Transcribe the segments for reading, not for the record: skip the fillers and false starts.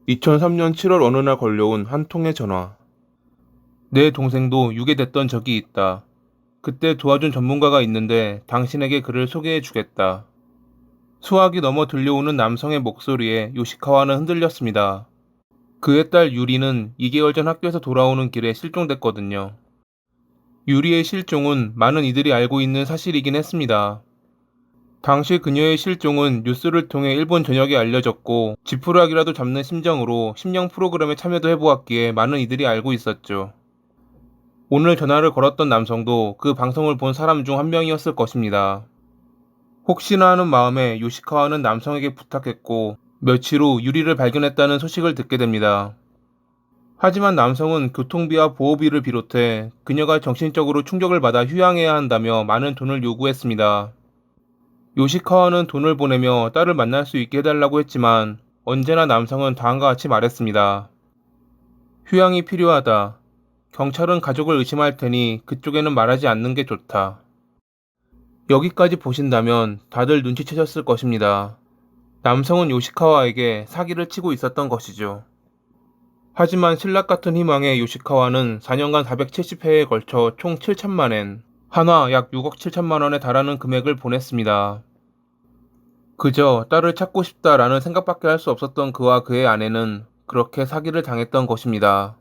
2003년 7월 어느 날 걸려온 한 통의 전화. 내 동생도 유괴됐던 적이 있다. 그때 도와준 전문가가 있는데 당신에게 그를 소개해 주겠다. 수화기 넘어 들려오는 남성의 목소리에 요시카와는 흔들렸습니다. 그의 딸 유리는 2개월 전 학교에서 돌아오는 길에 실종됐거든요. 유리의 실종은 많은 이들이 알고 있는 사실이긴 했습니다. 당시 그녀의 실종은 뉴스를 통해 일본 전역에 알려졌고 지푸라기라도 잡는 심정으로 심령 프로그램에 참여도 해보았기에 많은 이들이 알고 있었죠. 오늘 전화를 걸었던 남성도 그 방송을 본 사람 중 한 명이었을 것입니다. 혹시나 하는 마음에 요시카와는 남성에게 부탁했고 며칠 후 유리를 발견했다는 소식을 듣게 됩니다. 하지만 남성은 교통비와 보호비를 비롯해 그녀가 정신적으로 충격을 받아 휴양해야 한다며 많은 돈을 요구했습니다. 요시카와는 돈을 보내며 딸을 만날 수 있게 해달라고 했지만 언제나 남성은 다음과 같이 말했습니다. 휴양이 필요하다. 경찰은 가족을 의심할 테니 그쪽에는 말하지 않는 게 좋다. 여기까지 보신다면 다들 눈치채셨을 것입니다. 남성은 요시카와에게 사기를 치고 있었던 것이죠. 하지만 신락 같은 희망에 요시카와는 4년간 470회에 걸쳐 총 7천만 엔, 한화 약 6억 7천만 원에 달하는 금액을 보냈습니다. 그저 딸을 찾고 싶다라는 생각밖에 할 수 없었던 그와 그의 아내는 그렇게 사기를 당했던 것입니다.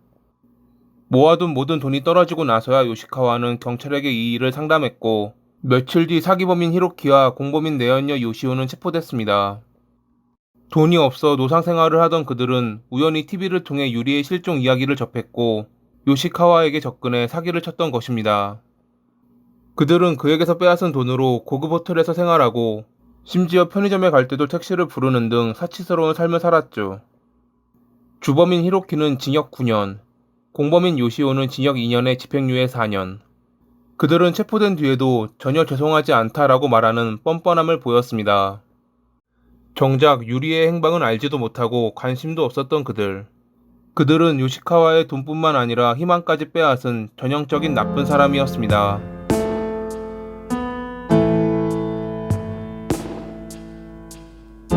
모아둔 모든 돈이 떨어지고 나서야 요시카와는 경찰에게 이 일을 상담했고 며칠 뒤 사기범인 히로키와 공범인 내연녀 요시오는 체포됐습니다. 돈이 없어 노상 생활을 하던 그들은 우연히 TV를 통해 유리의 실종 이야기를 접했고 요시카와에게 접근해 사기를 쳤던 것입니다. 그들은 그에게서 빼앗은 돈으로 고급 호텔에서 생활하고 심지어 편의점에 갈 때도 택시를 부르는 등 사치스러운 삶을 살았죠. 주범인 히로키는 징역 9년, 공범인 요시오는 징역 2년에 집행유예 4년. 그들은 체포된 뒤에도 전혀 죄송하지 않다라고 말하는 뻔뻔함을 보였습니다. 정작 유리의 행방은 알지도 못하고 관심도 없었던 그들. 그들은 요시카와의 돈뿐만 아니라 희망까지 빼앗은 전형적인 나쁜 사람이었습니다.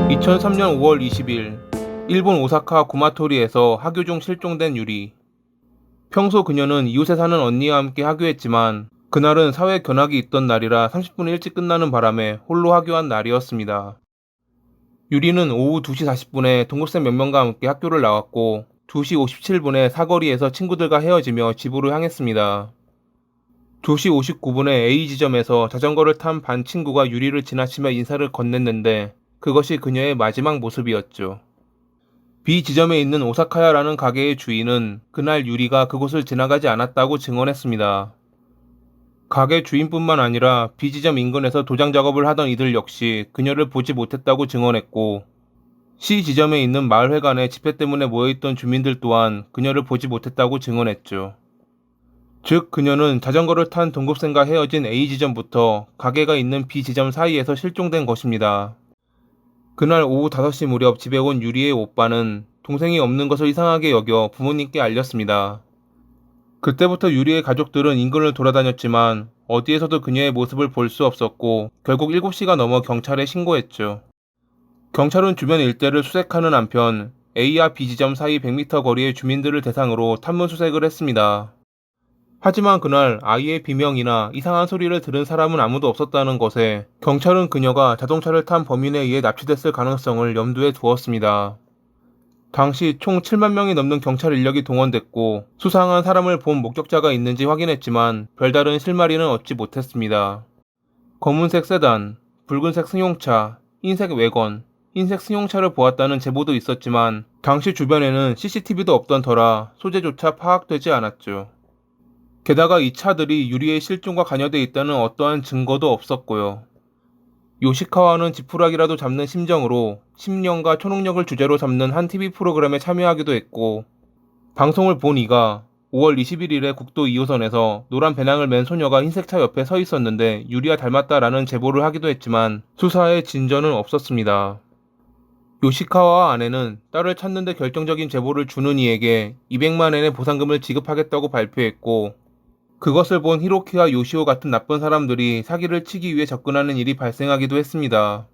2003년 5월 20일, 일본 오사카 구마토리에서 하교 중 실종된 유리. 평소 그녀는 이웃에 사는 언니와 함께 하교했지만 그날은 사회 견학이 있던 날이라 30분 일찍 끝나는 바람에 홀로 하교한 날이었습니다. 유리는 오후 2시 40분에 동급생 몇 명과 함께 학교를 나왔고 2시 57분에 사거리에서 친구들과 헤어지며 집으로 향했습니다. 2시 59분에 A 지점에서 자전거를 탄 반 친구가 유리를 지나치며 인사를 건넸는데 그것이 그녀의 마지막 모습이었죠. B 지점에 있는 오사카야라는 가게의 주인은 그날 유리가 그곳을 지나가지 않았다고 증언했습니다. 가게 주인뿐만 아니라 B 지점 인근에서 도장 작업을 하던 이들 역시 그녀를 보지 못했다고 증언했고 C 지점에 있는 마을회관에 집회 때문에 모여있던 주민들 또한 그녀를 보지 못했다고 증언했죠. 즉 그녀는 자전거를 탄 동급생과 헤어진 A 지점부터 가게가 있는 B 지점 사이에서 실종된 것입니다. 그날 오후 5시 무렵 집에 온 유리의 오빠는 동생이 없는 것을 이상하게 여겨 부모님께 알렸습니다. 그때부터 유리의 가족들은 인근을 돌아다녔지만 어디에서도 그녀의 모습을 볼 수 없었고 결국 7시가 넘어 경찰에 신고했죠. 경찰은 주변 일대를 수색하는 한편 A와 B 지점 사이 100m 거리의 주민들을 대상으로 탐문 수색을 했습니다. 하지만 그날 아이의 비명이나 이상한 소리를 들은 사람은 아무도 없었다는 것에 경찰은 그녀가 자동차를 탄 범인에 의해 납치됐을 가능성을 염두에 두었습니다. 당시 총 7만 명이 넘는 경찰 인력이 동원됐고 수상한 사람을 본 목격자가 있는지 확인했지만 별다른 실마리는 얻지 못했습니다. 검은색 세단, 붉은색 승용차, 흰색 외건, 흰색 승용차를 보았다는 제보도 있었지만 당시 주변에는 CCTV도 없던 터라 소재조차 파악되지 않았죠. 게다가 이 차들이 유리의 실종과 관여돼 있다는 어떠한 증거도 없었고요. 요시카와는 지푸라기라도 잡는 심정으로 심령과 초능력을 주제로 삼는 한 TV 프로그램에 참여하기도 했고 방송을 본 이가 5월 21일에 국도 2호선에서 노란 배낭을 맨 소녀가 흰색 차 옆에 서 있었는데 유리와 닮았다라는 제보를 하기도 했지만 수사에 진전은 없었습니다. 요시카와와 아내는 딸을 찾는 데 결정적인 제보를 주는 이에게 200만 엔의 보상금을 지급하겠다고 발표했고 그것을 본 히로키와 요시오 같은 나쁜 사람들이 사기를 치기 위해 접근하는 일이 발생하기도 했습니다.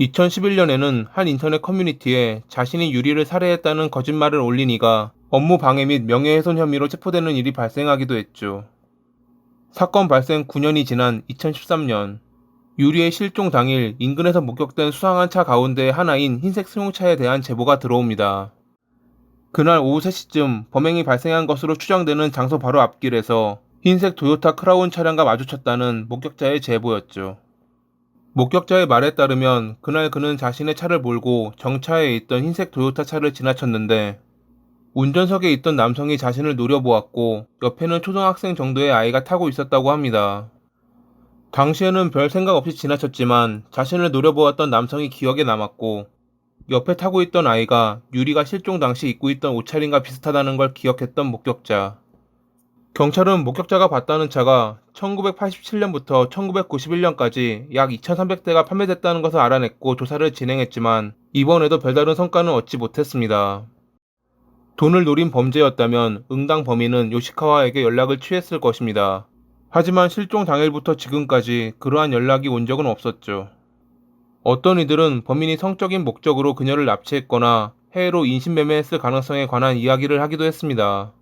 2011년에는 한 인터넷 커뮤니티에 자신이 유리를 살해했다는 거짓말을 올린 이가 업무 방해 및 명예훼손 혐의로 체포되는 일이 발생하기도 했죠. 사건 발생 9년이 지난 2013년, 유리의 실종 당일 인근에서 목격된 수상한 차 가운데 하나인 흰색 승용차에 대한 제보가 들어옵니다. 그날 오후 3시쯤 범행이 발생한 것으로 추정되는 장소 바로 앞길에서 흰색 도요타 크라운 차량과 마주쳤다는 목격자의 제보였죠. 목격자의 말에 따르면 그날 그는 자신의 차를 몰고 정차해 있던 흰색 도요타 차를 지나쳤는데 운전석에 있던 남성이 자신을 노려보았고 옆에는 초등학생 정도의 아이가 타고 있었다고 합니다. 당시에는 별 생각 없이 지나쳤지만 자신을 노려보았던 남성이 기억에 남았고 옆에 타고 있던 아이가 유리가 실종 당시 입고 있던 옷차림과 비슷하다는 걸 기억했던 목격자. 경찰은 목격자가 봤다는 차가 1987년부터 1991년까지 약 2,300대가 판매됐다는 것을 알아냈고 조사를 진행했지만 이번에도 별다른 성과는 얻지 못했습니다. 돈을 노린 범죄였다면 응당 범인은 요시카와에게 연락을 취했을 것입니다. 하지만 실종 당일부터 지금까지 그러한 연락이 온 적은 없었죠. 어떤 이들은 범인이 성적인 목적으로 그녀를 납치했거나 해외로 인신매매했을 가능성에 관한 이야기를 하기도 했습니다.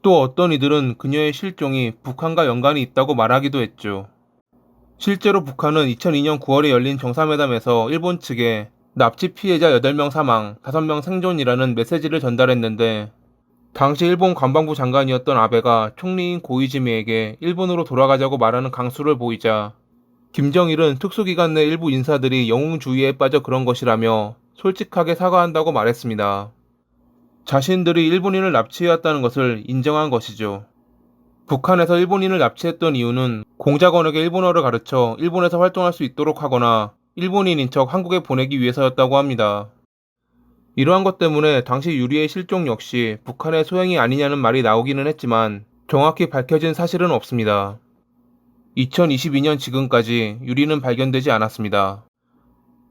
또 어떤 이들은 그녀의 실종이 북한과 연관이 있다고 말하기도 했죠. 실제로 북한은 2002년 9월에 열린 정상회담에서 일본 측에 납치 피해자 8명 사망, 5명 생존이라는 메시지를 전달했는데 당시 일본 관방부 장관이었던 아베가 총리인 고이즈미에게 일본으로 돌아가자고 말하는 강수를 보이자 김정일은 특수기관 내 일부 인사들이 영웅주의에 빠져 그런 것이라며 솔직하게 사과한다고 말했습니다. 자신들이 일본인을 납치해왔다는 것을 인정한 것이죠. 북한에서 일본인을 납치했던 이유는 공작원에게 일본어를 가르쳐 일본에서 활동할 수 있도록 하거나 일본인인 척 한국에 보내기 위해서였다고 합니다. 이러한 것 때문에 당시 유리의 실종 역시 북한의 소행이 아니냐는 말이 나오기는 했지만 정확히 밝혀진 사실은 없습니다. 2022년 지금까지 유리는 발견되지 않았습니다.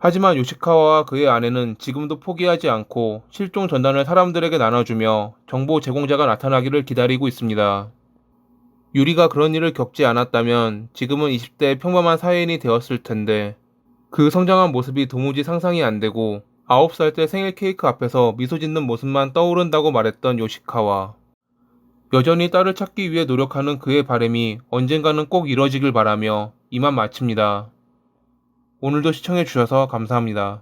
하지만 요시카와와 그의 아내는 지금도 포기하지 않고 실종 전단을 사람들에게 나눠주며 정보 제공자가 나타나기를 기다리고 있습니다. 유리가 그런 일을 겪지 않았다면 지금은 20대의 평범한 사회인이 되었을 텐데 그 성장한 모습이 도무지 상상이 안 되고 9살 때 생일 케이크 앞에서 미소 짓는 모습만 떠오른다고 말했던 요시카와. 여전히 딸을 찾기 위해 노력하는 그의 바람이 언젠가는 꼭 이뤄지길 바라며 이만 마칩니다. 오늘도 시청해주셔서 감사합니다.